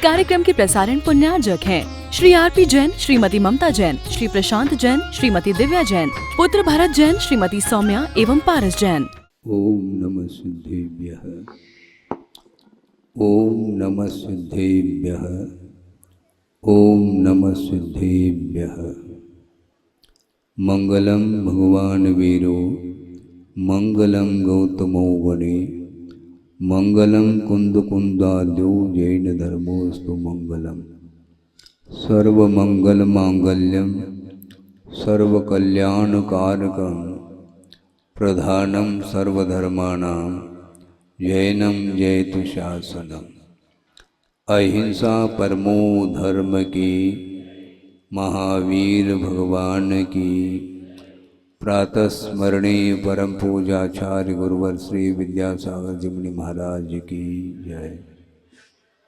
कार्यक्रम के प्रसारण पुण्यार्जक हैं श्री आरपी जैन, श्रीमती ममता जैन, श्री प्रशांत जैन, श्रीमती दिव्या जैन, पुत्र भरत जैन, श्रीमती सौम्या एवं पारस जैन। ओम नमः सिद्धेभ्यः, ओम नमः सिद्धेभ्यः, ओम नमः सिद्धेभ्यः। मंगलम भगवान वीरो, मंगलम गौतमो वने, मंगलम कुंद कुंदाद्यो जैन धर्मोस्तु मंगलम। सर्वमंगल मांगल्यम सर्वकल्याणकारकम प्रधानम सर्वधर्माणां जैनम जयतु शासनम। अहिंसा परमो धर्म की, महावीर भगवान की। प्रातः स्मरणीय परम पूजाचार्य गुरुवर श्री विद्यासागर जी मुनि महाराज की जय।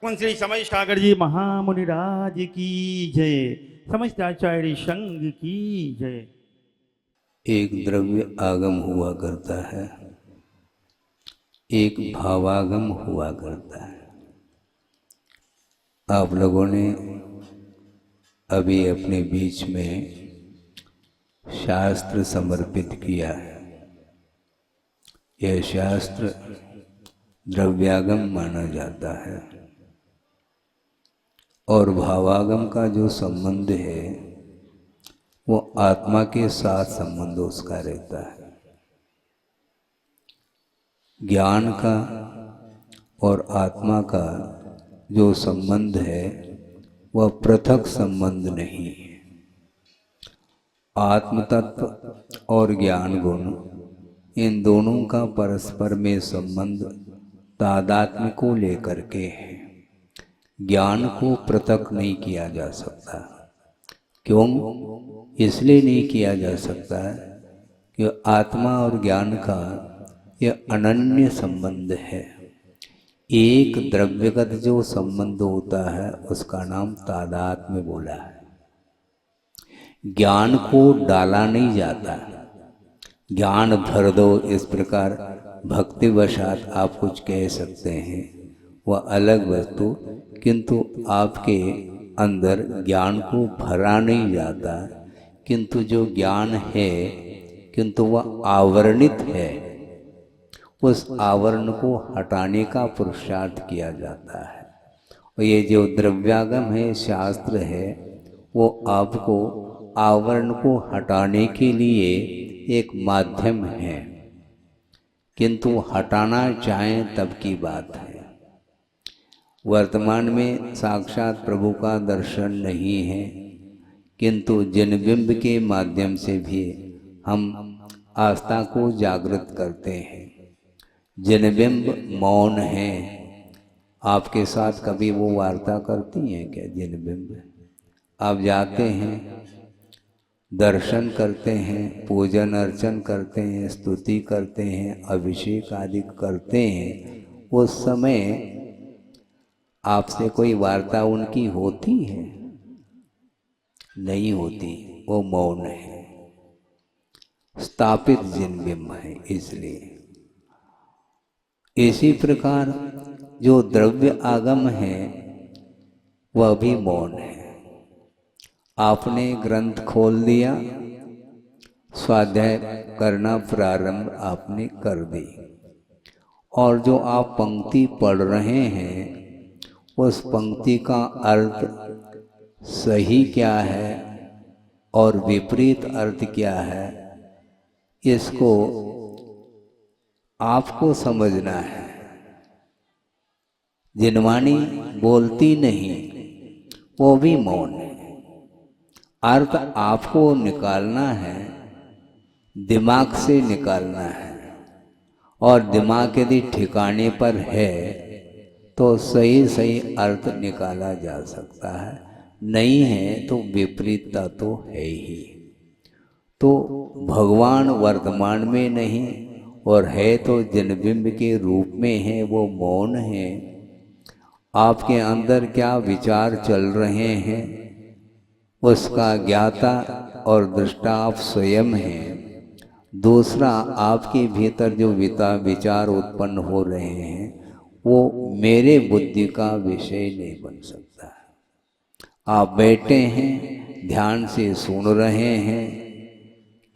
श्री समय सागर जी महामुनिराज की जय। समस्त आचार्य संघ की जय। एक द्रव्य आगम हुआ करता है, एक भावागम हुआ करता है। आप लोगों ने अभी अपने बीच में शास्त्र समर्पित किया है। यह शास्त्र द्रव्यागम माना जाता है और भावागम का जो संबंध है वो आत्मा के साथ संबंध उसका रहता है। ज्ञान का और आत्मा का जो संबंध है वह पृथक संबंध नहीं है। आत्म तत्व और ज्ञान गुण, इन दोनों का परस्पर में संबंध तादात्म्य को लेकर के है। ज्ञान को पृथक नहीं किया जा सकता। क्यों? इसलिए नहीं किया जा सकता कि आत्मा और ज्ञान का यह अनन्य संबंध है। एक द्रव्यगत जो संबंध होता है उसका नाम तादात्म्य बोला है। ज्ञान को डाला नहीं जाता। ज्ञान भर दो, इस प्रकार भक्तिवशात आप कुछ कह सकते हैं, वह अलग वस्तु, किंतु आपके अंदर ज्ञान को भरा नहीं जाता। किंतु जो ज्ञान है किंतु वह आवरणित है, उस आवरण को हटाने का पुरुषार्थ किया जाता है। और ये जो द्रव्यागम है, शास्त्र है, वो आपको आवरण को हटाने के लिए एक माध्यम है। किंतु हटाना चाहें तब की बात है। वर्तमान में साक्षात प्रभु का दर्शन नहीं है, किंतु जनबिंब के माध्यम से भी हम आस्था को जागृत करते हैं। जनबिंब मौन है। आपके साथ कभी वो वार्ता करती हैं क्या जनबिंब? आप जाते हैं, दर्शन करते हैं, पूजन अर्चन करते हैं, स्तुति करते हैं, अभिषेक आदि करते हैं, उस समय आपसे कोई वार्ता उनकी होती है? नहीं होती। वो मौन है, स्थापित जिनबिंब है। इसलिए इसी प्रकार जो द्रव्य आगम है वह भी मौन है। आपने ग्रंथ खोल दिया, स्वाध्याय करना प्रारंभ आपने कर दी, और जो आप पंक्ति पढ़ रहे हैं उस पंक्ति का अर्थ सही क्या है और विपरीत अर्थ क्या है, इसको आपको समझना है। जिनवाणी बोलती नहीं, वो भी मौन है। अर्थ आपको निकालना है, दिमाग से निकालना है, और दिमाग यदि ठिकाने पर है तो सही सही अर्थ निकाला जा सकता है। नहीं है तो विपरीतता तो है ही। तो भगवान वर्तमान में नहीं और है तो जनबिंब के रूप में है, वो मौन है। आपके अंदर क्या विचार चल रहे हैं उसका ज्ञाता और दृष्टा आप स्वयं हैं। दूसरा, आपके भीतर जो विचार उत्पन्न हो रहे हैं वो मेरे बुद्धि का विषय नहीं बन सकता। आप बैठे हैं, ध्यान से सुन रहे हैं,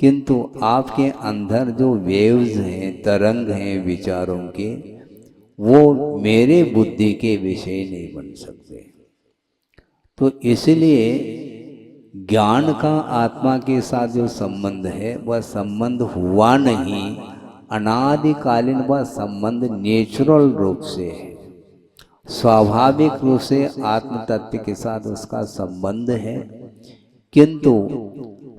किंतु आपके अंदर जो वेव्स हैं, तरंग हैं विचारों के, वो मेरे बुद्धि के विषय नहीं बन सकते। तो इसलिए ज्ञान का आत्मा के साथ जो संबंध है वह संबंध हुआ नहीं, अनादिकालीन वह संबंध नेचुरल रूप से है, स्वाभाविक रूप से आत्म तत्व के साथ उसका संबंध है। किंतु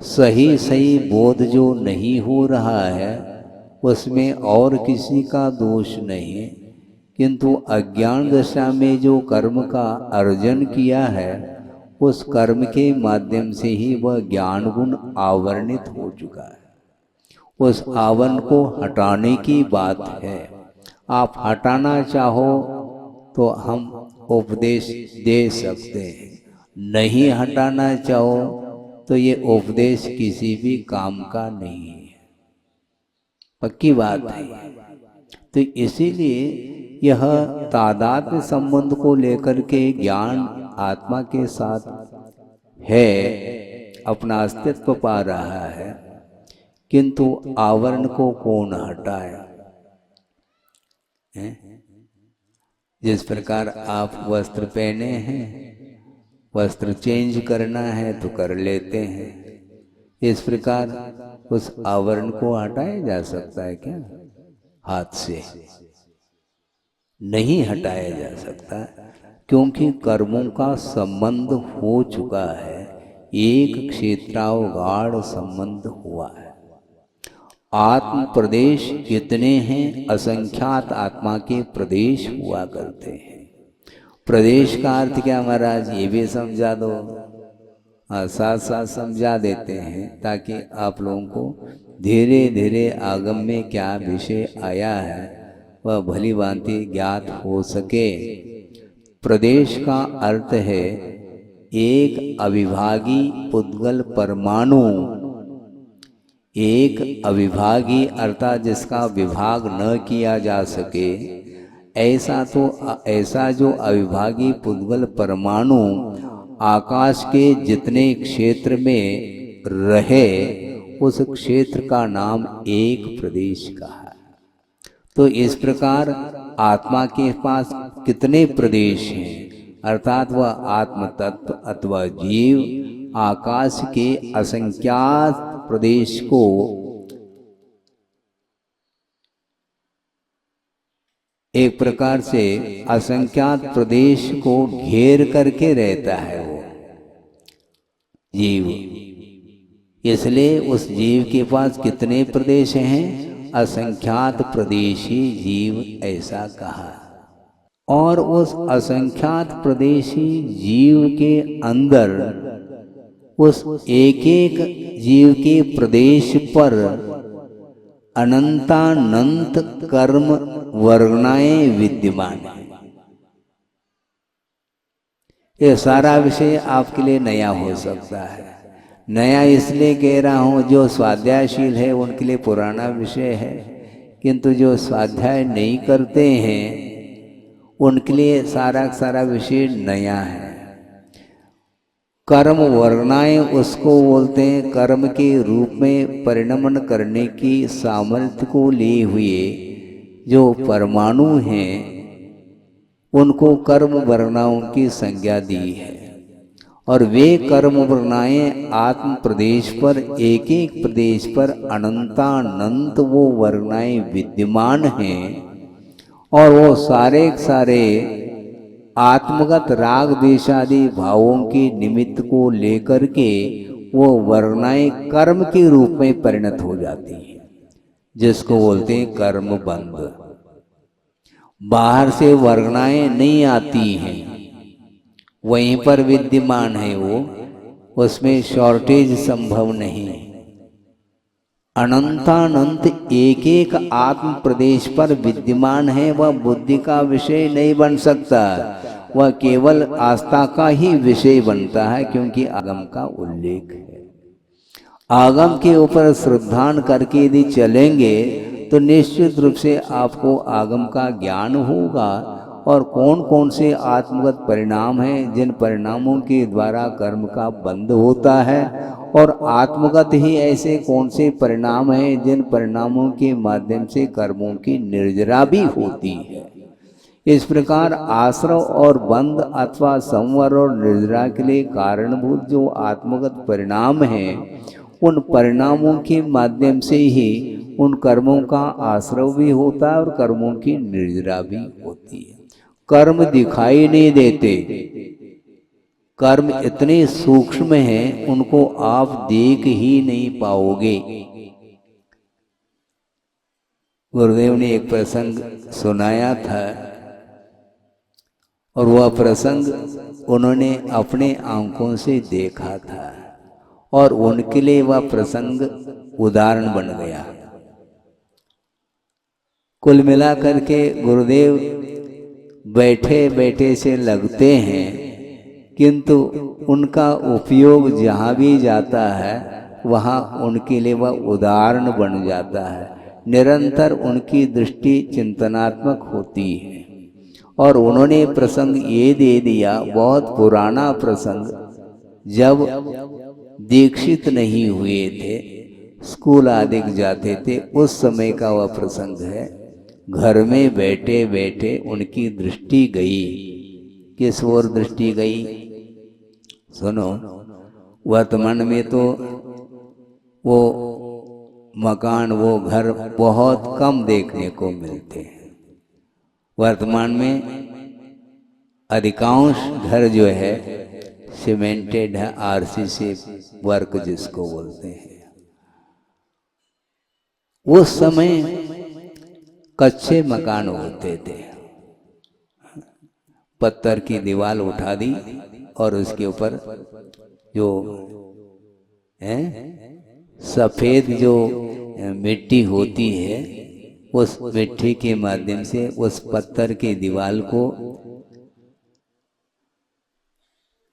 सही सही बोध जो नहीं हो रहा है उसमें और किसी का दोष नहीं, किंतु अज्ञान दशा में जो कर्म का अर्जन किया है उस कर्म के माध्यम से ही वह ज्ञान गुण आवरणित हो चुका है। उस आवरण को हटाने की बात है। आप हटाना चाहो तो हम उपदेश दे सकते हैं, नहीं हटाना चाहो तो ये उपदेश किसी भी काम का नहीं है, पक्की बात है। तो इसीलिए यह तादात्म्य संबंध को लेकर के ज्ञान आत्मा के साथ है, अपना अस्तित्व पा रहा है, किंतु आवरण को कौन हटाए? जिस प्रकार आप वस्त्र पहने हैं, वस्त्र चेंज करना है तो कर लेते हैं, इस प्रकार उस आवरण को हटाया जा सकता है क्या? हाथ से नहीं हटाया जा सकता, क्योंकि कर्मों का संबंध हो चुका है, एक क्षेत्रावगाढ़ संबंध हुआ है। आत्म प्रदेश कितने हैं? असंख्यात आत्मा के प्रदेश हुआ करते हैं। प्रदेश का अर्थ क्या महाराज, ये भी समझा दो। साथ साथ समझा देते हैं ताकि आप लोगों को धीरे धीरे आगम में क्या विषय आया है वह भली भांति ज्ञात हो सके। प्रदेश का अर्थ है एक अविभागी पुद्गल परमाणु, एक अविभागी अर्थात जिसका विभाग न किया जा सके, ऐसा जो अविभागी पुद्गल परमाणु आकाश के जितने क्षेत्र में रहे उस क्षेत्र का नाम एक प्रदेश का है। तो इस प्रकार आत्मा के पास कितने प्रदेश हैं, अर्थात वह आत्म तत्व अथवा जीव आकाश के असंख्यात प्रदेश को एक प्रकार से असंख्यात प्रदेश को घेर करके रहता है वो जीव। इसलिए उस जीव के पास कितने प्रदेश हैं? असंख्यात प्रदेशी जीव, ऐसा कहा। और उस असंख्यात प्रदेशी जीव के अंदर उस एक एक जीव के प्रदेश पर अनंतानंत कर्म वर्गनाएं विद्यमान है। ये सारा विषय आपके लिए नया हो सकता है। नया इसलिए कह रहा हूँ, जो स्वाध्यायशील है उनके लिए पुराना विषय है, किंतु जो स्वाध्याय नहीं करते हैं उनके लिए सारा विषय नया है। कर्म वर्गनाएं उसको बोलते हैं, कर्म के रूप में परिणमन करने की सामर्थ्य को लिए हुए जो परमाणु हैं उनको कर्म वर्गनाओं की संज्ञा दी है। और वे कर्म वर्गनाएं आत्म प्रदेश पर, एक एक प्रदेश पर अनंतानंत वो वर्गनाएं विद्यमान हैं। और वो सारे आत्मगत राग देशादि भावों के निमित्त को लेकर के वो वर्गनाएं कर्म के रूप में परिणत हो जाती हैं, जिसको बोलते हैं कर्म बंध। बाहर से वर्गनाएं नहीं आती हैं, वहीं पर विद्यमान है वो, उसमें शॉर्टेज संभव नहीं। अनंतानंत एक एक आत्म प्रदेश पर विद्यमान है, वह बुद्धि का विषय नहीं बन सकता, वह केवल आस्था का ही विषय बनता है, क्योंकि आगम का उल्लेख है। आगम के ऊपर श्रद्धान करके यदि चलेंगे तो निश्चित रूप से आपको आगम का ज्ञान होगा और कौन कौन से आत्मगत परिणाम हैं जिन परिणामों के द्वारा कर्म का बंध होता है, और आत्मगत ही ऐसे कौन से परिणाम हैं जिन परिणामों के माध्यम से कर्मों की निर्जरा भी होती है। इस प्रकार आश्रव और बंध अथवा संवर और निर्जरा के लिए कारणभूत जो आत्मगत परिणाम हैं, उन परिणामों के माध्यम से ही उन कर्मों का आश्रव भी होता है और कर्मों की निर्जरा भी होती है। कर्म दिखाई नहीं देते, कर्म इतने सूक्ष्म हैं उनको आप देख ही नहीं पाओगे। गुरुदेव ने एक प्रसंग सुनाया था और वह प्रसंग उन्होंने अपने आंखों से देखा था और उनके लिए वह प्रसंग उदाहरण बन गया। कुल मिलाकर के गुरुदेव बैठे बैठे से लगते हैं, किंतु उनका उपयोग जहाँ भी जाता है वहाँ उनके लिए वह उदाहरण बन जाता है। निरंतर उनकी दृष्टि चिंतनात्मक होती है। और उन्होंने प्रसंग ये दे दिया, बहुत पुराना प्रसंग, जब दीक्षित नहीं हुए थे, स्कूल आदि जाते थे, उस समय का वह प्रसंग है। घर में बैठे बैठे उनकी दृष्टि गई। किस ओर दृष्टि गई? सुनो, वर्तमान में तो वो मकान, वो घर बहुत कम देखने को मिलते हैं। वर्तमान में अधिकांश घर जो है सीमेंटेड है, आरसीसी वर्क जिसको बोलते हैं। उस समय कच्चे मकान होते थे, पत्थर की दीवार उठा दी और उसके ऊपर जो है सफेद जो मिट्टी होती है, उस मिट्टी के माध्यम से उस पत्थर की दीवार को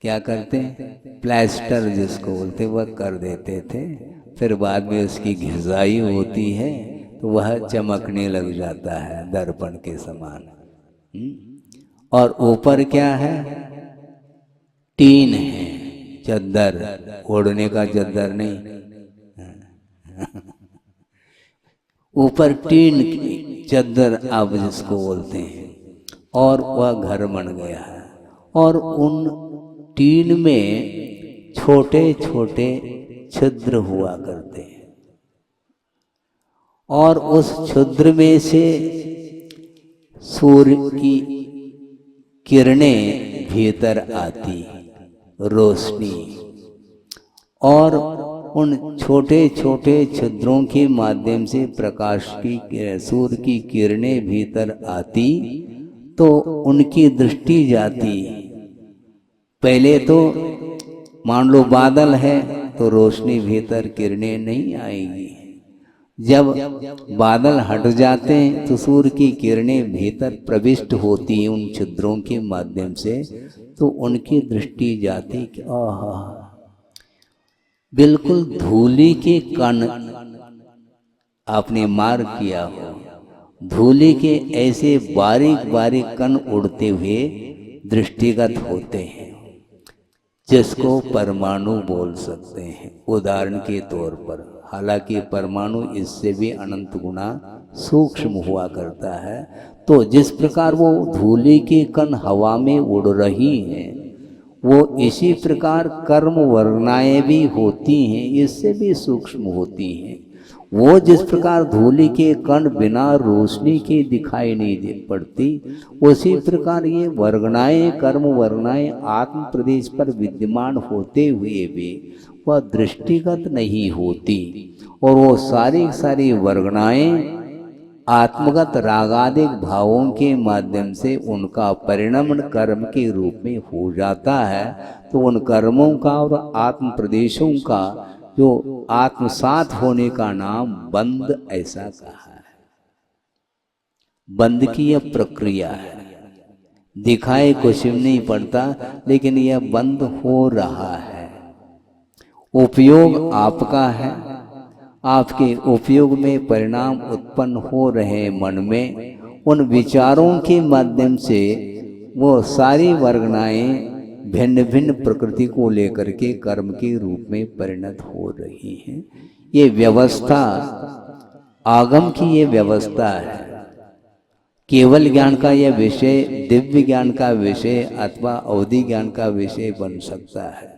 क्या करते हैं, प्लास्टर जिसको बोलते, वह कर देते थे। फिर बाद में उसकी घिसाई होती है तो वह चमकने लग जाता है दर्पण के समान। और ऊपर क्या है? टीन है, चद्दर, ओढ़ने का चद्दर नहीं, ऊपर टीन की चद्दर आप जिसको बोलते हैं। और वह घर बन गया है और उन टीन में छोटे छोटे छिद्र हुआ करते हैं और उस छिद्र में से सूर्य की किरणें भीतर आती, रोशनी, और उन छोटे छोटे छिद्रों के माध्यम से प्रकाश की, सूर्य की किरणें भीतर आती तो उनकी दृष्टि जाती। पहले तो मान लो बादल है तो रोशनी भीतर, किरणें नहीं आएगी। जब बादल हट जाते हैं तो सूर्य की किरणें भीतर प्रविष्ट होती हैं उन छिद्रों के माध्यम से, तो उनकी दृष्टि जाती कि आहा, बिल्कुल धूली के कण आपने मार किया हो, धूली के ऐसे बारीक बारीक कण उड़ते हुए दृष्टिगत होते हैं, जिसको परमाणु बोल सकते हैं उदाहरण के तौर पर। हालांकि परमाणु इससे भी अनंत गुना सूक्ष्म हुआ करता है। तो जिस प्रकार वो धूली के कण हवा में उड़ रही हैं, वो इसी प्रकार कर्म वर्णाएं भी होती हैं, इससे भी सूक्ष्म होती हैं। वो जिस प्रकार धूली के कण बिना रोशनी के दिखाई नहीं दे पड़ती, उसी प्रकार ये वर्गणाएं, कर्म वर्गणाएं आत्म प्रदेश पर विद्यमान होते हुए भी वह दृष्टिगत नहीं होती। और वो सारी सारी वर्गणाएं आत्मगत रागादिक भावों के माध्यम से उनका परिणमन कर्म के रूप में हो जाता है। तो उन कर्मों का और आत्म प्रदेशों का जो आत्मसात होने का नाम बंध ऐसा कहा है। बंध की यह प्रक्रिया है, दिखाए कुछ नहीं पड़ता, लेकिन यह बंद हो रहा है। उपयोग आपका है, आपके उपयोग में परिणाम उत्पन्न हो रहे मन में, उन विचारों के माध्यम से वो सारी वर्गनाएं भिन्न भिन्न प्रकृति को लेकर के कर्म के रूप में परिणत हो रही हैं। ये व्यवस्था आगम की ये व्यवस्था है। केवल ज्ञान का यह विषय दिव्य ज्ञान का विषय अथवा अवधि ज्ञान का विषय बन सकता है,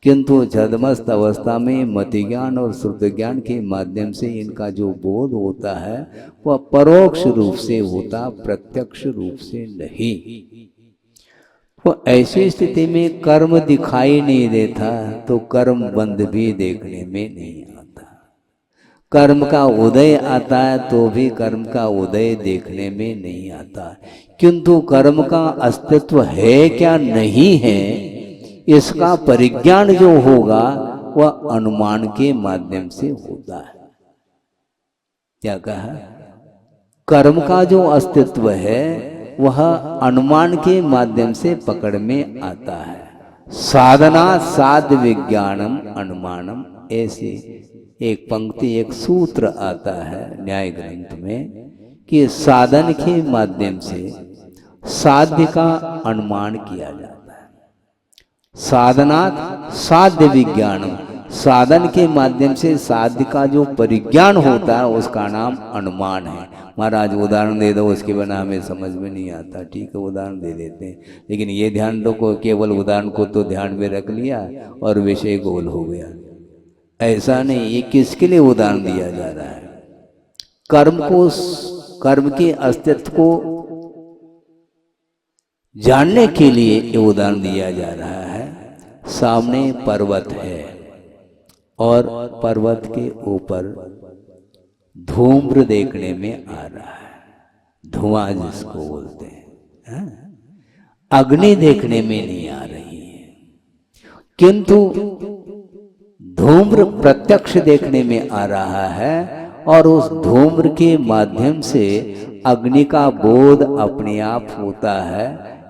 किंतु छद्मस्त अवस्था में मति ज्ञान और श्रुत ज्ञान के माध्यम से इनका जो बोध होता है वह परोक्ष रूप से होता, प्रत्यक्ष रूप से नहीं। तो ऐसी स्थिति में कर्म दिखाई नहीं देता तो कर्म बंध भी देखने में नहीं आता। कर्म का उदय आता है तो भी कर्म का उदय देखने में नहीं आता, किंतु कर्म का अस्तित्व है क्या नहीं है इसका परिज्ञान जो होगा वह अनुमान के माध्यम से होता है। क्या कहा? कर्म का जो अस्तित्व है वह अनुमान के माध्यम से पकड़ में आता है। साधना साध विज्ञानम अनुमानम, ऐसे एक पंक्ति एक सूत्र आता है न्याय ग्रंथ में कि साधन के माध्यम से साध्य का अनुमान किया जाता है। साधनात् साध्य विज्ञानम, साधन के माध्यम से साध्य का जो परिज्ञान होता है उसका नाम अनुमान है। महाराज उदाहरण दे दो, उसके बिना हमें समझ में नहीं आता। ठीक है, उदाहरण दे देते हैं, लेकिन ये ध्यान रखो केवल उदाहरण को तो ध्यान में रख लिया और विषय गोल हो गया। ऐसा नहीं, ये किसके लिए उदाहरण दिया जा रहा है? कर्म के अस्तित्व को जानने के लिए ये उदाहरण दिया जा रहा है। सामने पर्वत है और पर्वत के ऊपर धूम्र देखने में आ रहा है, धुआं जिसको बोलते हैं। अग्नि देखने में नहीं आ रही है, किंतु धूम्र प्रत्यक्ष देखने में आ रहा है और उस धूम्र के माध्यम से अग्नि का बोध अपने आप होता है,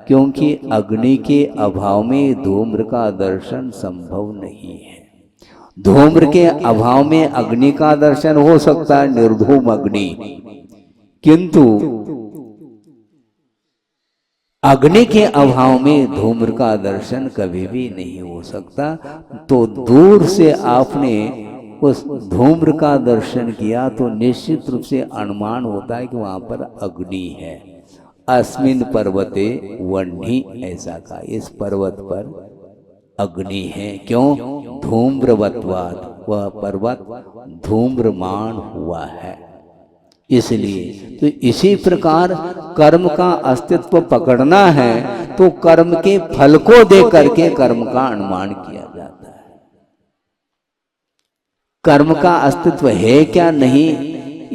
क्योंकि अग्नि के अभाव में धूम्र का दर्शन संभव नहीं है। धूम्र के अभाव में अग्नि का दर्शन हो सकता है, निर्धूम अग्नि, किंतु अग्नि के अभाव में धूम्र का दर्शन कभी भी नहीं हो सकता। तो दूर से आपने उस धूम्र का दर्शन किया तो निश्चित रूप से अनुमान होता है कि वहां पर अग्नि है। अस्मिन पर्वते वह्नि, ऐसा कहा, इस पर्वत पर अग्नि है। क्यों? धूम्रवत्वात्, वह पर्वत धूम्रमान हुआ है इसलिए। तो इसी प्रकार कर्म का अस्तित्व पकड़ना है तो कर्म के फल को दे करके कर्म का अनुमान किया जाता है। कर्म का अस्तित्व है क्या नहीं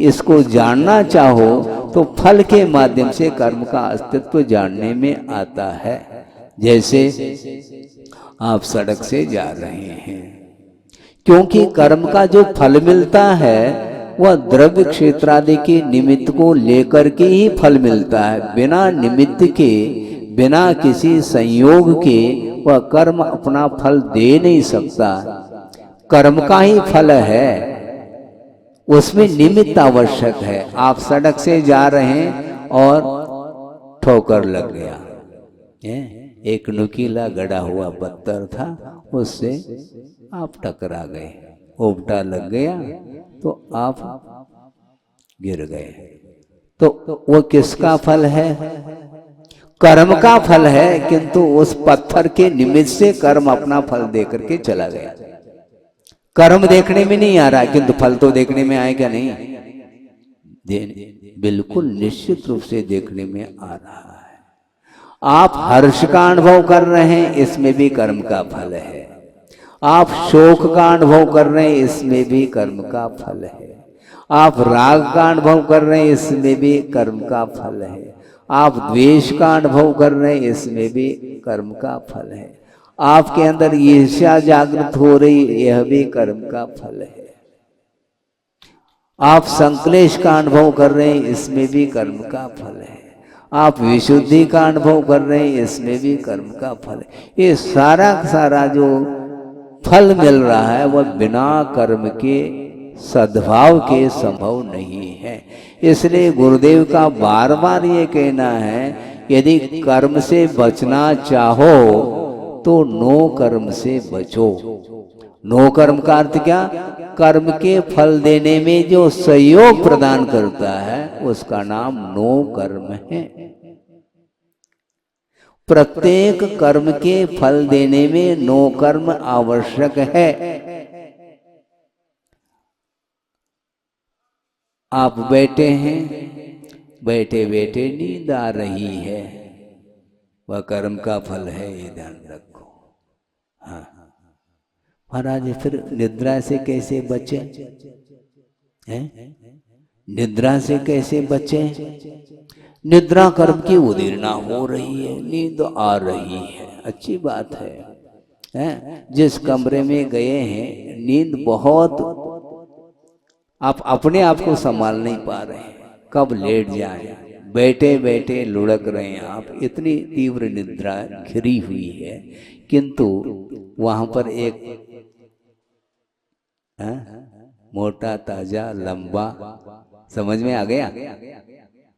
इसको जानना चाहो तो फल के माध्यम से कर्म का अस्तित्व जानने में आता है। जैसे आप सड़क से जा रहे हैं, क्योंकि कर्म का जो फल मिलता है वह द्रव्य क्षेत्रादि के निमित्त को लेकर के ही फल मिलता है। बिना निमित्त के, बिना किसी संयोग के वह कर्म अपना फल दे नहीं सकता। कर्म का ही फल है, उसमें निमित्त आवश्यक है। आप सड़क से जा रहे हैं और ठोकर लग गया, एक नुकीला गड़ा हुआ पत्थर था, उससे आप टकरा गए, ओपटा लग गया तो आप गिर गए। तो वो किसका फल है? कर्म का फल है, किंतु उस पत्थर के निमित्त से कर्म अपना फल देकर के चला गया। कर्म देखने में नहीं आ रहा, किंतु फल तो देखने में आएगा नहीं? बिल्कुल निश्चित रूप से देखने में आ रहा है। आप हर्ष का अनुभव कर रहे हैं, इसमें भी कर्म का फल है। आप शोक का अनुभव कर रहे हैं, इसमें भी कर्म का फल है। आप राग का अनुभव कर रहे हैं, इसमें भी कर्म का फल है। आप द्वेष का अनुभव कर रहे हैं, इसमें भी कर्म का फल है। आपके अंदर ईर्ष्या जागृत हो रही, यह भी कर्म का फल है। आप संक्लेश का अनुभव कर रहे हैं, इसमें भी कर्म का फल है। आप विशुद्धि का अनुभव कर रहे हैं, इसमें भी कर्म का फल है। ये सारा सारा जो फल मिल रहा है वह बिना कर्म के सद्भाव के संभव नहीं है। इसलिए गुरुदेव का बार बार ये कहना है, यदि कर्म से बचना चाहो तो नो कर्म से बचो। नो कर्म का अर्थ क्या? कर्म के फल देने में जो सहयोग प्रदान करता है उसका नाम नो कर्म है। प्रत्येक कर्म के फल देने में नो कर्म आवश्यक है। आप बैठे हैं, बैठे बैठे नींद आ रही है, वह कर्म का फल है, ये ध्यान रखो। हाँ महाराज, फिर निद्रा से कैसे बचे हैं? निद्रा से कैसे बचे? निद्रा कर्म की उदीर्णा हो रही है, नींद आ रही है, अच्छी बात है? जिस कमरे में गए हैं नींद बहुत, आप अपने आप को संभाल नहीं पा रहे हैं, कब लेट जाए, बैठे बैठे लुढ़क रहे हैं आप, इतनी तीव्र निद्रा घिरी हुई है। किंतु वहां पर एक मोटा ताजा लंबा, समझ में आ गया,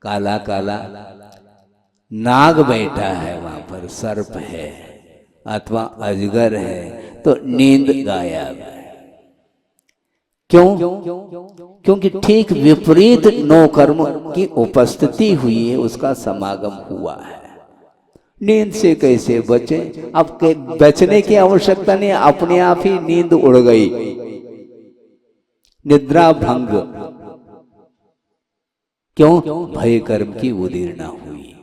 काला काला नाग बैठा है, वहां पर सर्प है अथवा अजगर है, तो नींद गायब है। क्यों? क्योंकि ठीक विपरीत नो कर्म की उपस्थिति हुई है, उसका समागम हुआ है। नींद से कैसे बचे? अब बचने की आवश्यकता नहीं, अपने आप ही नींद उड़ गई, निद्रा भंग। क्यों? भय कर्म की उदीर्णा हुई।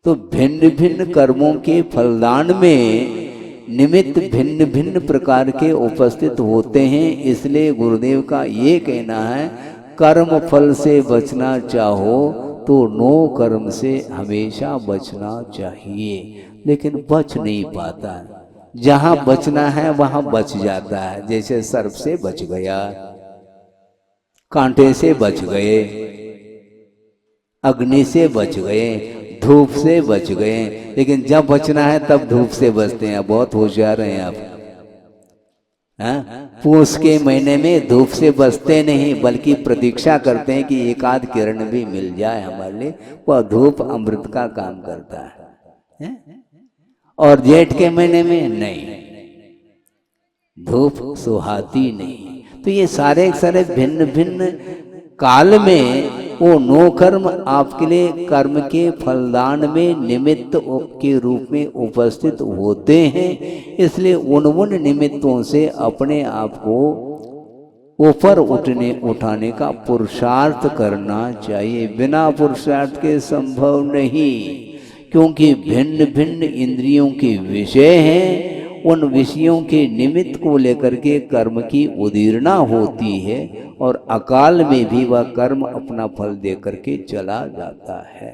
तो भिन्न भिन्न कर्मों के फलदान में निमित्त भिन्न भिन्न प्रकार के उपस्थित होते हैं। इसलिए गुरुदेव का ये कहना है, कर्म फल से बचना चाहो तो नो कर्म से हमेशा बचना चाहिए। लेकिन बच नहीं पाता, जहां बचना है वहां बच जाता है। जैसे सर्प से बच गया, कांटे से बच गए, अग्नि से बच गए, धूप से बच गए, लेकिन जब बचना है तब धूप से बचते हैं। बहुत होशियार हैं आप। पूस के महीने में धूप से बचते नहीं, बल्कि प्रतीक्षा करते हैं कि एक आध किरण भी मिल जाए हमारे लिए। वह धूप अमृत का काम करता है। और जेठ के महीने में नहीं, धूप सुहाती नहीं। तो ये सारे भिन्न भिन्न काल में वो नो कर्म आपके लिए कर्म के फलदान में निमित्त के रूप में उपस्थित होते हैं। इसलिए उन निमित्तों से अपने आप को ऊपर उठाने का पुरुषार्थ करना चाहिए। बिना पुरुषार्थ के संभव नहीं, क्योंकि भिन्न भिन्न इंद्रियों के विषय हैं। उन विषयों के निमित्त को लेकर के कर्म की उदीर्णा होती है, और अकाल में भी वह कर्म अपना फल दे करके चला जाता है।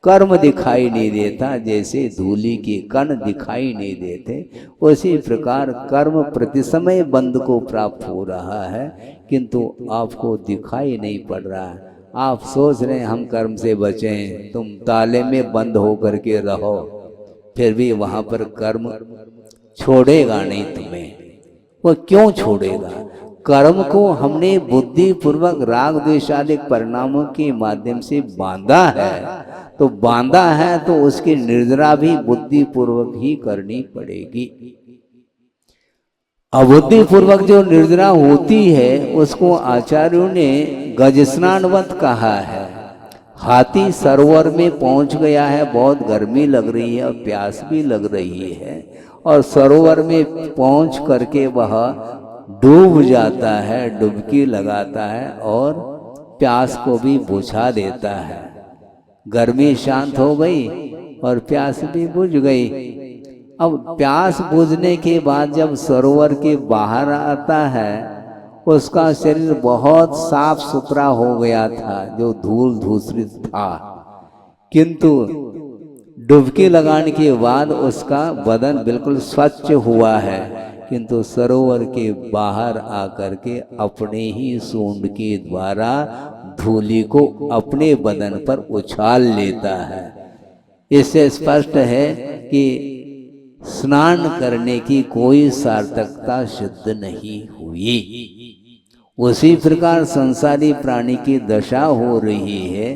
कर्म दिखाई नहीं देता, जैसे धूलि के कण दिखाई नहीं देते, उसी प्रकार कर्म प्रति समय बंध को प्राप्त हो रहा है, किंतु आपको दिखाई नहीं पड़ रहा है। आप सोच रहे हैं हम कर्म से बचें, तुम ताले में बंद होकर के रहो, फिर भी वहां पर कर्म छोड़ेगा नहीं तुम्हें। वो क्यों छोड़ेगा? कर्म को हमने बुद्धि पूर्वक राग द्वेष आदि परिणामों के माध्यम से बांधा है, तो बांधा है तो उसकी निर्जरा भी बुद्धि पूर्वक ही करनी पड़ेगी। अबुद्धि पूर्वक जो निर्जरा होती है उसको आचार्यों ने गज स्नानवत कहा है। हाथी सरोवर में पहुंच गया है, बहुत गर्मी लग रही है और प्यास भी लग रही है, और सरोवर में पहुंच करके वह डूब जाता है, डुबकी लगाता है और प्यास को भी बुझा देता है। गर्मी शांत हो गई और प्यास भी बुझ गई। अब प्यास बुझने के बाद जब सरोवर के बाहर आता है, उसका शरीर बहुत साफ सुथरा हो गया था, जो धूल धूसरित था, किंतु डुबकी लगाने के बाद उसका बदन बिल्कुल स्वच्छ हुआ है। किंतु सरोवर के बाहर आकर के अपने ही सूंड के द्वारा धूलि को अपने बदन पर उछाल लेता है। इससे स्पष्ट है कि स्नान करने की कोई सार्थकता सिद्ध नहीं हुई। उसी प्रकार संसारी प्राणी की दशा हो रही है।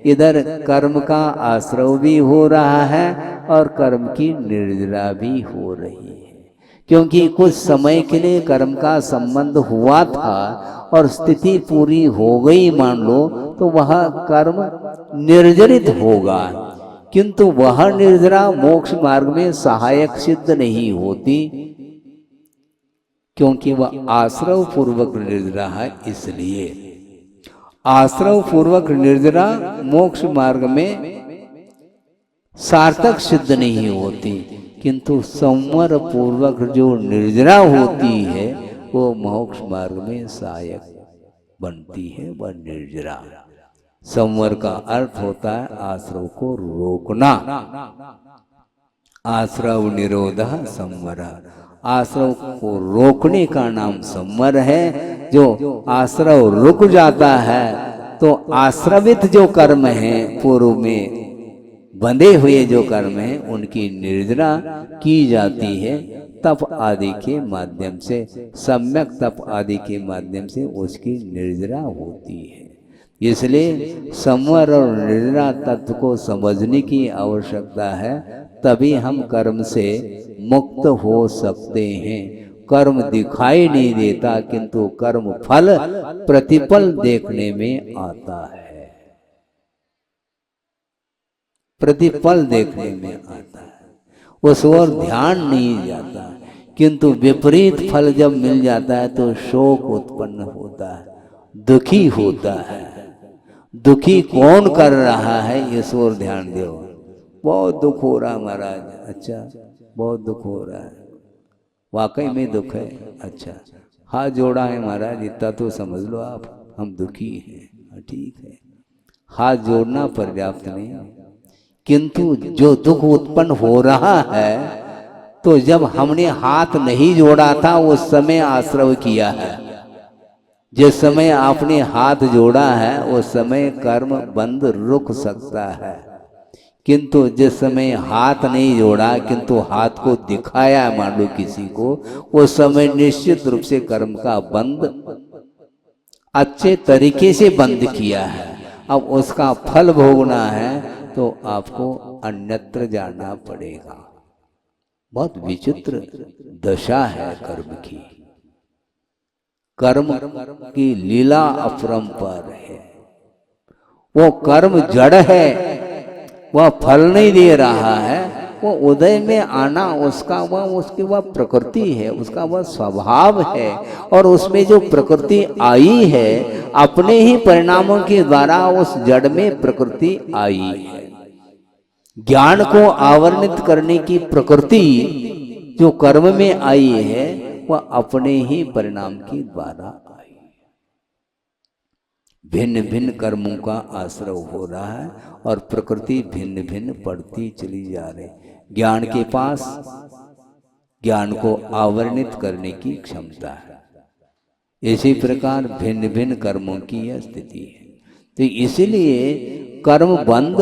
इधर कर्म का आश्रव भी हो रहा है और कर्म की निर्जरा भी हो रही है। क्योंकि कुछ समय के लिए कर्म का संबंध हुआ था और स्थिति पूरी हो गई मान लो, तो वह कर्म निर्जरित होगा, किंतु वह निर्जरा मोक्ष मार्ग में सहायक सिद्ध नहीं होती, क्योंकि वह आश्रव पूर्वक निर्जरा है। इसलिए आश्रव पूर्वक निर्जरा मोक्ष मार्ग में सार्थक सिद्ध नहीं होती, किंतु संवर पूर्वक जो निर्जरा होती है वो मोक्ष मार्ग में सहायक बनती है। वह निर्जरा संवर का अर्थ होता है आश्रव को रोकना। आश्रव निरोधः संवर, आश्रव को रोकने का नाम संवर है। जो आश्रव रुक जाता है तो आश्रवित जो कर्म है, पूर्व में बंधे हुए जो कर्म हैं, उनकी निर्जरा की जाती है। तप आदि के माध्यम से, सम्यक तप आदि के माध्यम से उसकी निर्जरा होती है। इसलिए संवर और निर्जरा तत्व को समझने की आवश्यकता है, तभी हम कर्म से मुक्त हो सकते हैं। कर्म दिखाई नहीं देता, किंतु कर्म फल प्रतिफल देखने में आता है, प्रतिफल देखने में आता है, उस ओर ध्यान नहीं जाता। किंतु विपरीत फल जब मिल जाता है तो शोक उत्पन्न होता है, दुखी होता है। दुखी कौन कर रहा है, इस ओर ध्यान दो। बहुत दुख हो रहा महाराज, अच्छा बहुत दुख हो रहा है, वाकई में दुख है, अच्छा हाथ जोड़ा है महाराज, इतना तो समझ लो आप, हम दुखी हैं, ठीक है। हाथ जोड़ना पर्याप्त नहीं, किंतु जो दुख उत्पन्न हो रहा है, तो जब हमने हाथ नहीं जोड़ा था उस समय आश्रव किया है। जिस समय आपने हाथ जोड़ा है उस समय कर्म बंद रुक सकता है, किंतु जिस समय हाथ नहीं जोड़ा किंतु हाथ को दिखाया मान लो किसी को, उस समय निश्चित रूप से कर्म का बंद अच्छे तरीके से बंद किया है। अब उसका फल भोगना है तो आपको अन्यत्र जाना पड़ेगा। बहुत विचित्र दशा है कर्म की। कर्म की लीला अपरंपार है। वो कर्म जड़ है, वह फल नहीं दे रहा है, वो उदय में आना उसका वह प्रकृति है, उसका वह स्वभाव है। और उसमें जो प्रकृति आई है अपने ही परिणामों के द्वारा उस जड़ में प्रकृति आई है। ज्ञान को आवरणित करने की प्रकृति जो कर्म में आई है वह अपने ही परिणाम के द्वारा आई। भिन्न भिन्न कर्मों का आश्रय हो रहा है और प्रकृति भिन्न भिन्न पड़ती चली जा रही। ज्ञान के पास ज्ञान को आवरणित करने की क्षमता है, इसी प्रकार भिन्न भिन्न कर्मों की यह स्थिति है। तो इसीलिए कर्म बंद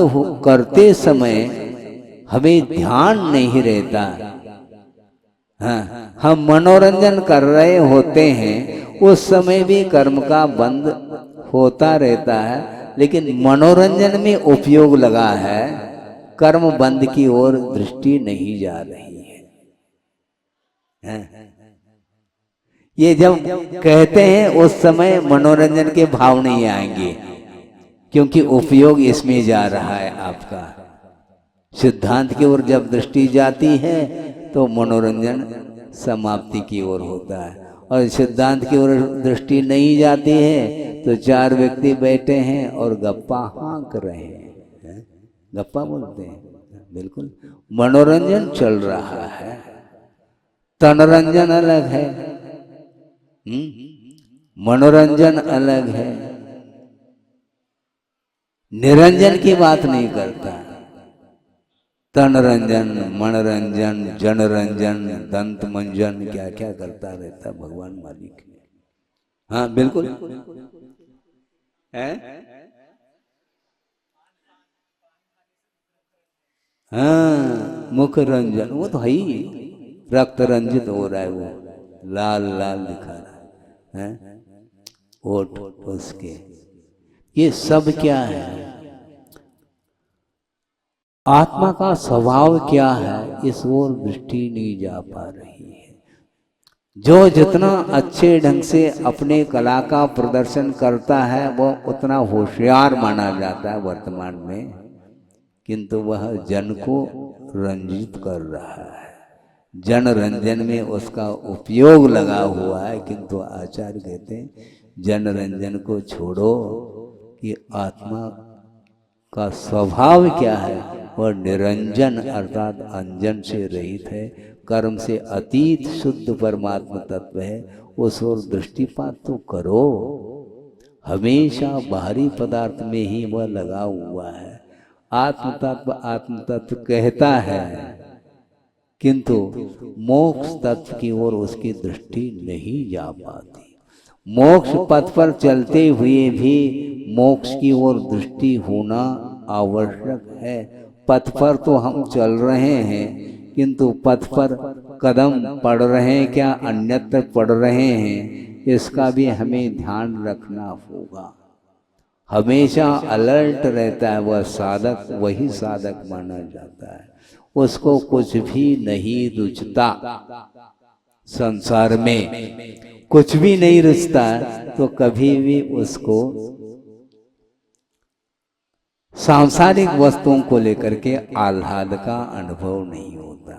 करते समय हमें ध्यान नहीं रहता। हाँ, हम मनोरंजन कर रहे होते हैं, उस समय भी कर्म का बंद होता रहता है, लेकिन मनोरंजन में उपयोग लगा है, कर्म बंद की ओर दृष्टि नहीं जा रही है। हाँ? ये जब कहते हैं उस समय मनोरंजन के भाव नहीं आएंगे, क्योंकि उपयोग इसमें जा रहा है आपका। सिद्धांत की ओर जब दृष्टि जाती है तो मनोरंजन समाप्ति की ओर होता है, और सिद्धांत की ओर दृष्टि नहीं जाती है तो चार व्यक्ति बैठे हैं और गप्पा हाँक रहे हैं, गप्पा बोलते हैं, बिल्कुल मनोरंजन चल रहा है। तनरंजन अलग है, मनोरंजन अलग है। निरंजन की बात नहीं करता। तनरंजन, मनरंजन, जनरंजन, दंत मंजन, क्या क्या करता रहता भगवान मालिक। हाँ बिल्कुल है। हाँ मुख रंजन, वो तो है ही, रक्त रंजित हो रहा है, वो लाल लाल दिखा रहा है। ओठ उसके, ये सब क्या है? आत्मा का स्वभाव क्या है, इस ओर दृष्टि नहीं जा पा रही है। जो जितना अच्छे ढंग से अपने कला का प्रदर्शन करता है वह उतना होशियार माना जाता है वर्तमान में, किंतु वह जन को रंजित कर रहा है, जन रंजन में उसका उपयोग लगा हुआ है। किंतु आचार्य कहते हैं जन रंजन को छोड़ो, कि आत्मा का स्वभाव क्या है, वह निरंजन अर्थात अंजन से रहित है, कर्म से अतीत शुद्ध परमात्मा तत्व है। उस ओर दृष्टिपात तो करो, हमेशा बाहरी पदार्थ में ही वह लगा हुआ है। आत्म तत्व कहता है, किंतु मोक्ष तत्व की ओर उसकी दृष्टि नहीं जा पाती। मोक्ष पथ पर चलते हुए भी मोक्ष की ओर दृष्टि होना आवश्यक है। पथ पर तो हम चल रहे हैं, किंतु पथ पर कदम पड़ रहे हैं क्या, अन्यत्र पड़ रहे हैं, इसका भी हमें ध्यान रखना होगा। हमेशा अलर्ट रहता है वह साधक, वही साधक माना जाता है। उसको कुछ भी नहीं रुचता, संसार में कुछ भी नहीं रुचता, तो कभी भी उसको सांसारिक वस्तुओं को लेकर के आह्लाद का अनुभव नहीं होता।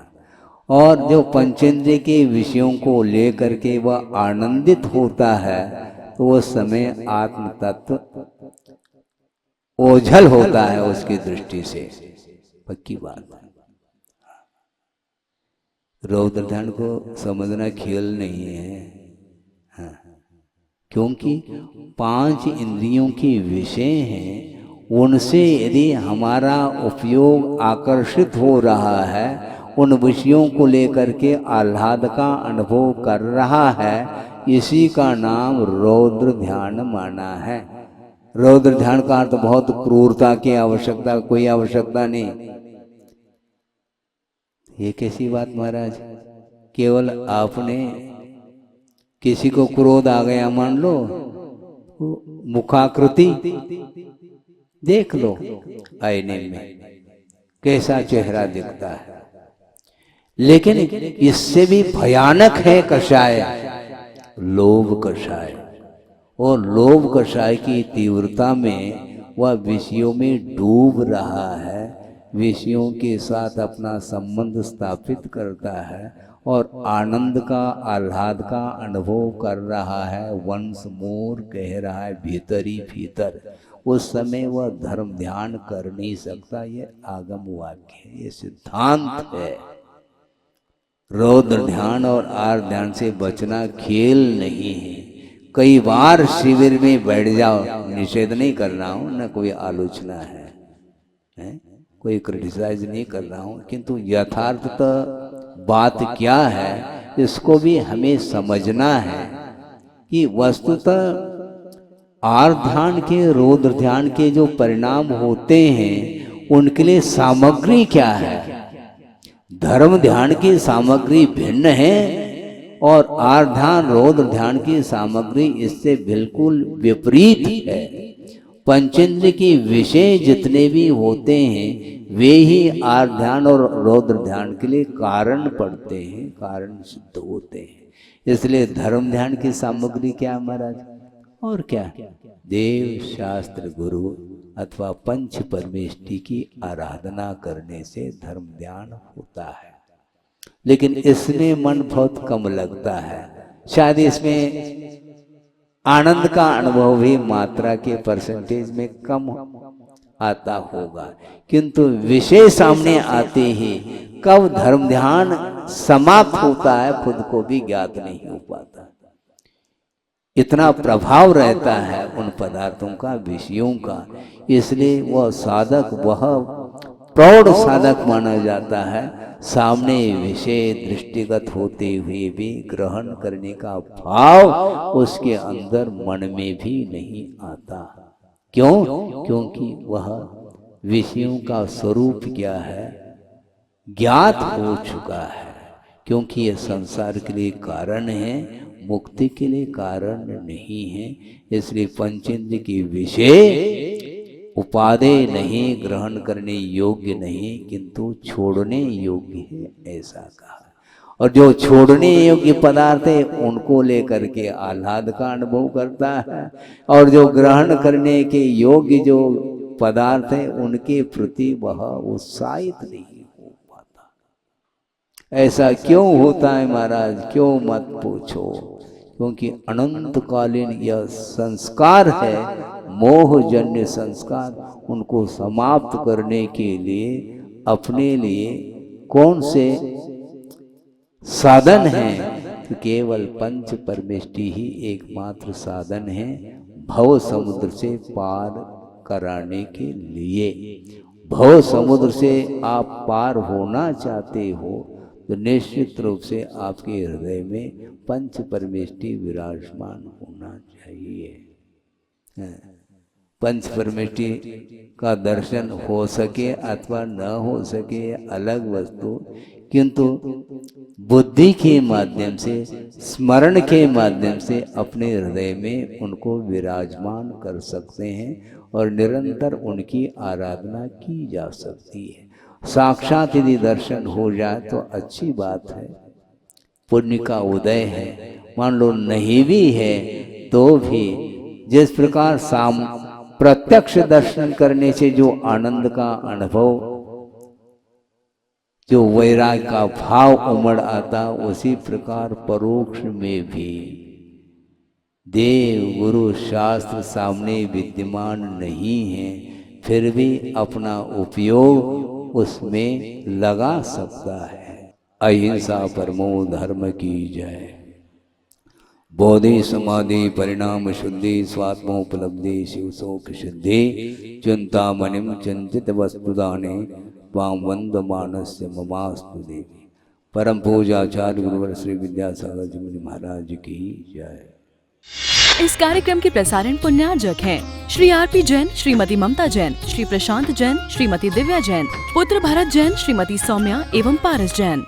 और जो पंचेंद्रिय के विषयों को लेकर के वह आनंदित होता है, तो उस समय आत्म तत्व ओझल होता है उसकी दृष्टि से। पक्की बात है। रौद्र ध्यान को समझना खेल नहीं है। हाँ। क्योंकि 5 इंद्रियों के विषय हैं, उनसे यदि हमारा उपयोग आकर्षित हो रहा है, उन विषयों को लेकर के आह्लाद का अनुभव कर रहा है, इसी का नाम रौद्र ध्यान माना है। रौद्र ध्यान का अर्थ बहुत क्रूरता की आवश्यकता, कोई आवश्यकता नहीं। ये कैसी बात महाराज, केवल आपने किसी को क्रोध आ गया मान लो, मुखाकृति देख लो आईने में कैसा चेहरा दिखता है। लेकिन इससे भी भयानक है कषाय, लोभ कषाय। और लोभ कषाय की तीव्रता में वह विषयों में डूब रहा है, विषयों के साथ अपना संबंध स्थापित करता है और आनंद का, आह्लाद का अनुभव कर रहा है। वंस मोर कह रहा है भीतर ही भीतर। उस समय वह धर्म ध्यान कर नहीं सकता। ये आगम वाक्य है, ये सिद्धांत है। रौद्र ध्यान और आर ध्यान से बचना खेल नहीं है। कई बार शिविर में बैठ जाओ, निषेध नहीं कर रहा हूं, न कोई आलोचना है, कोई क्रिटिसाइज नहीं कर रहा हूं, किंतु यथार्थ बात क्या है इसको भी हमें समझना है कि वस्तुतः आर ध्यान के, रौद्र ध्यान के जो परिणाम होते हैं उनके लिए सामग्री क्या है। धर्म ध्यान की सामग्री भिन्न है और आर ध्यान, रौद्र ध्यान की सामग्री इससे बिल्कुल विपरीत है। पंचेंद्रिय के विषय जितने भी होते हैं वे ही आर ध्यान और रौद्र ध्यान के लिए कारण पड़ते हैं, कारण सिद्ध होते हैं। इसलिए धर्म ध्यान की सामग्री क्या महाराज, और क्या, देव शास्त्र गुरु अथवा पंच परमेष्टि की आराधना करने से धर्म ध्यान होता है। लेकिन इसमें मन बहुत कम लगता है। शायद इसमें आनंद का अनुभव भी मात्रा के परसेंटेज में कम आता होगा, किंतु विषय सामने आते ही कब धर्म ध्यान समाप्त होता है खुद को भी ज्ञात नहीं हो पाता। इतना प्रभाव रहता है उन पदार्थों का, विषयों का। इसलिए वह साधक, वह प्रौढ़ साधक माना जाता है। सामने विषय दृष्टिगत होते हुए भी ग्रहण करने का भाव उसके अंदर मन में भी नहीं आता। क्यों? क्योंकि वह विषयों का स्वरूप क्या है ज्ञात हो चुका है। क्योंकि यह संसार के लिए कारण है मुक्ति के लिए कारण नहीं है। इसलिए पंचेंद्रिय की विषय उपादेय नहीं, ग्रहण करने योग्य नहीं, किंतु छोड़ने योग्य है, ऐसा कहा। और जो छोड़ने योग्य पदार्थ है उनको लेकर के आह्लाद का अनुभव करता है, और जो ग्रहण करने के योग्य जो पदार्थ है उनके प्रति वह उत्साहित नहीं हो पाता। ऐसा क्यों होता है महाराज? क्यों मत पूछो, क्योंकि अनंतकालीन यह संस्कार है, मोहजन्य संस्कार, उनको समाप्त करने के लिए अपने लिए कौन से साधन है? तो केवल पंच परमेष्टि ही एकमात्र साधन है भव समुद्र से पार कराने के लिए। भव समुद्र से आप पार होना चाहते हो तो निश्चित रूप से आपके हृदय में पंच परमेष्टि विराजमान होना चाहिए। पंच परमेष्टि का दर्शन हो सके अथवा न हो सके अलग वस्तु, किंतु बुद्धि के माध्यम से, स्मरण के माध्यम से अपने हृदय में उनको विराजमान कर सकते हैं और निरंतर उनकी आराधना की जा सकती है। साक्षात यदि दर्शन हो जाए तो अच्छी बात है, पुण्य का उदय है। मान लो नहीं भी है तो भी जिस प्रकार प्रत्यक्ष दर्शन करने से जो आनंद का अनुभव, जो वैराग्य का भाव उमड़ आता, उसी प्रकार परोक्ष में भी देव गुरु शास्त्र सामने विद्यमान नहीं है, फिर भी अपना उपयोग उसमें लगा सकता है। अहिंसा परमो धर्म की जय। बोधि समाधि परिणाम शुद्धि स्वात्मोपलब्धि शिव शोक सिद्धि चिंतामणिम चिंतित वस्तुदाने वाम वंद मानस्य ममास्तु देवी। परम पूजाचार्य गुरुवर श्री विद्यासागर जी मुनि महाराज की जय। इस कार्यक्रम के प्रसारण पुण्यार्जक हैं श्री आरपी जैन, श्रीमती ममता जैन, श्री प्रशांत जैन, श्रीमती दिव्या जैन, पुत्र भरत जैन, श्रीमती सौम्या एवं पारस जैन।